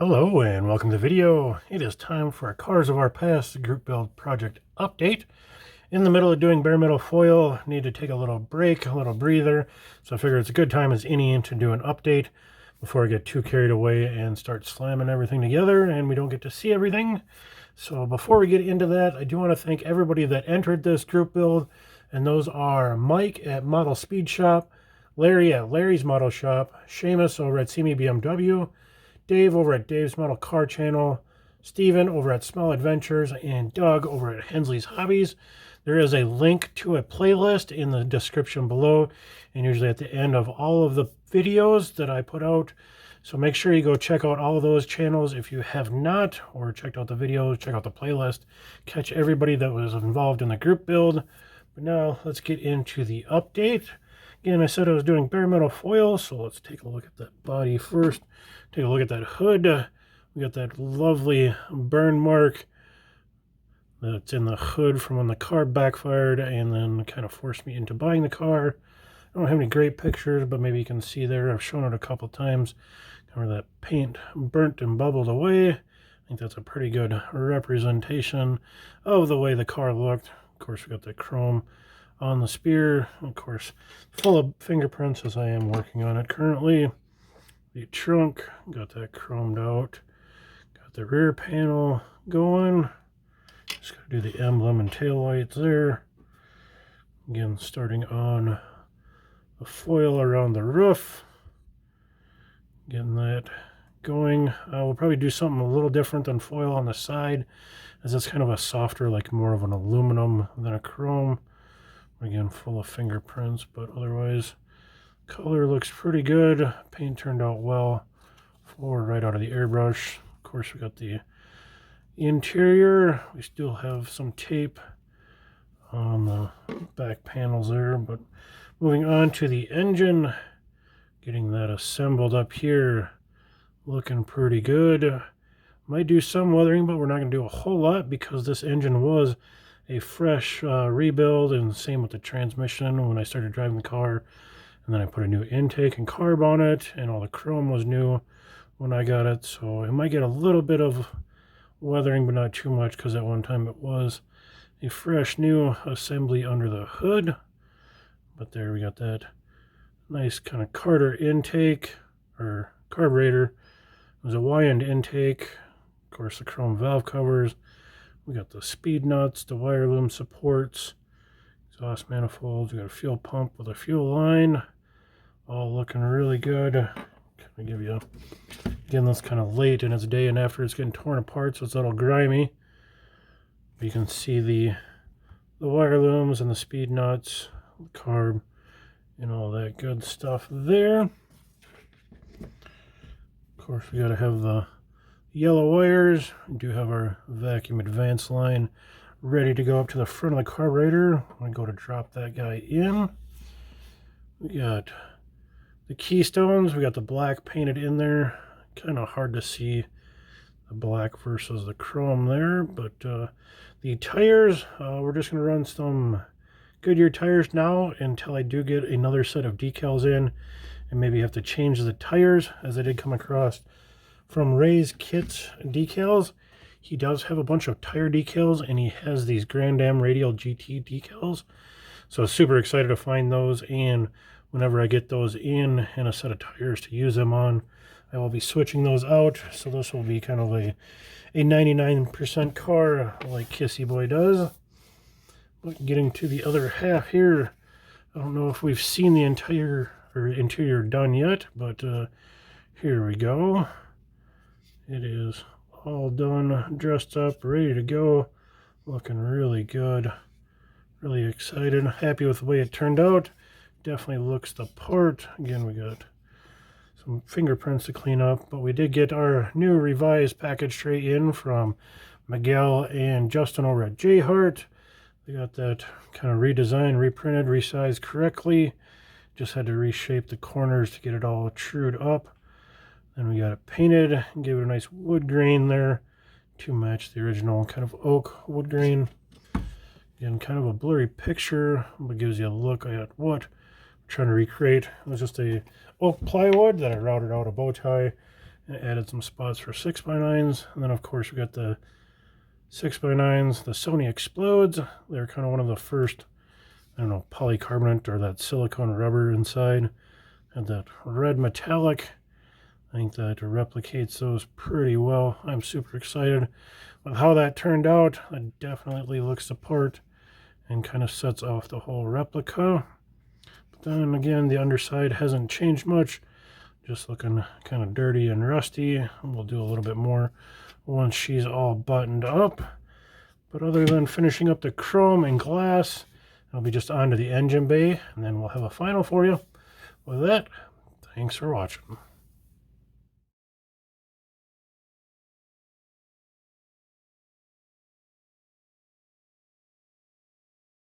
Hello and welcome to the video. It is time for a Cars of Our Past group build project update. In the middle of doing bare metal foil, need to take a little break, a little breather. So I figure it's a good time as any to do an update before I get too carried away and start slamming everything together and we don't get to see everything. So before we get into that, I do want to thank everybody that entered this group build, and those are Mike at Model Speed Shop, Larry at Larry's Model Shop, Seamus over at See Me BMW, Dave over at Dave's Model Car Channel, Steven over at Small Adventures, and Doug over at Hensley's Hobbies. There is a link to a playlist in the description below, and usually at the end of all of the videos that I put out. So make sure you go check out all of those channels if you have not, or checked out the videos, check out the playlist, catch everybody that was involved in the group build. But now let's get into the update. Again, I said I was doing bare metal foil, so let's take a look at that body first. Take a look at that hood. We got that lovely burn mark that's in the hood from when the car backfired and then kind of forced me into buying the car. I don't have any great pictures, but maybe you can see there. I've shown it a couple times. Where that paint burnt and bubbled away. I think that's a pretty good representation of the way the car looked. Of course, we got the chrome on the spear, of course, full of fingerprints as I am working on it currently. The trunk, got that chromed out. Got the rear panel going. Just got to do the emblem and tail lights there. Again, starting on the foil around the roof. Getting that going. We'll probably do something a little different than foil on the side, as it's kind of a softer, like more of an aluminum than a chrome. Again, full of fingerprints, but otherwise color looks pretty good. Paint turned out well. Forward right out of the airbrush. Of course, we got the interior. We still have some tape on the back panels there, but moving on to the engine, getting that assembled up here, looking pretty good. Might do some weathering, but we're not going to do a whole lot because this engine was a fresh rebuild, and same with the transmission when I started driving the car. And then I put a new intake and carb on it, and all the chrome was new when I got it. So it might get a little bit of weathering, but not too much, because at one time it was a fresh new assembly under the hood. But there we got that nice kind of Carter intake, or carburetor. It was a Y-end intake. Of course, the chrome valve covers. We got the speed nuts, the wire loom supports, exhaust manifolds. We got a fuel pump with a fuel line. All looking really good. Can I give you again, that's kind of late in its day and after it's getting torn apart, so it's a little grimy. You can see the wire looms and the speed nuts, the carb, and all that good stuff there. Of course, we got to have the yellow wires. We do have our vacuum advance line ready to go up to the front of the carburetor. I'm going to go to drop that guy in. We got the keystones. We got the black painted in there. Kind of hard to see the black versus the chrome there, but the tires, we're just going to run some Goodyear tires now until I do get another set of decals in, and maybe have to change the tires, as I did come across from Ray's Kits decals. He does have a bunch of tire decals, and he has these Grand Am Radial GT decals. So super excited to find those, and whenever I get those in and a set of tires to use them on, I will be switching those out. So this will be kind of a 99% car like Kissy Boy does. But getting to the other half here, I don't know if we've seen the entire interior done yet, but here we go. It is all done, dressed up, ready to go. Looking really good. Really excited. Happy with the way it turned out. Definitely looks the part. Again, we got some fingerprints to clean up, but we did get our new revised package tray in from Miguel and Justin over at J Hart. They got that kind of redesigned, reprinted, resized correctly. Just had to reshape the corners to get it all trued up. Then we got it painted and gave it a nice wood grain there to match the original kind of oak wood grain. Again, kind of a blurry picture, but gives you a look at what I'm trying to recreate. It was just a oak plywood that I routed out a bow tie and added some spots for 6x9s. And then of course we got the 6x9s, the Sony Explodes. They're kind of one of the first, I don't know, polycarbonate or that silicone rubber inside. And that red metallic. I think that replicates those pretty well. I'm super excited with how that turned out. It definitely looks the part and kind of sets off the whole replica. But then again, the underside hasn't changed much. Just looking kind of dirty and rusty. We'll do a little bit more once she's all buttoned up. But other than finishing up the chrome and glass, it'll be just onto the engine bay, and then we'll have a final for you. With that, thanks for watching.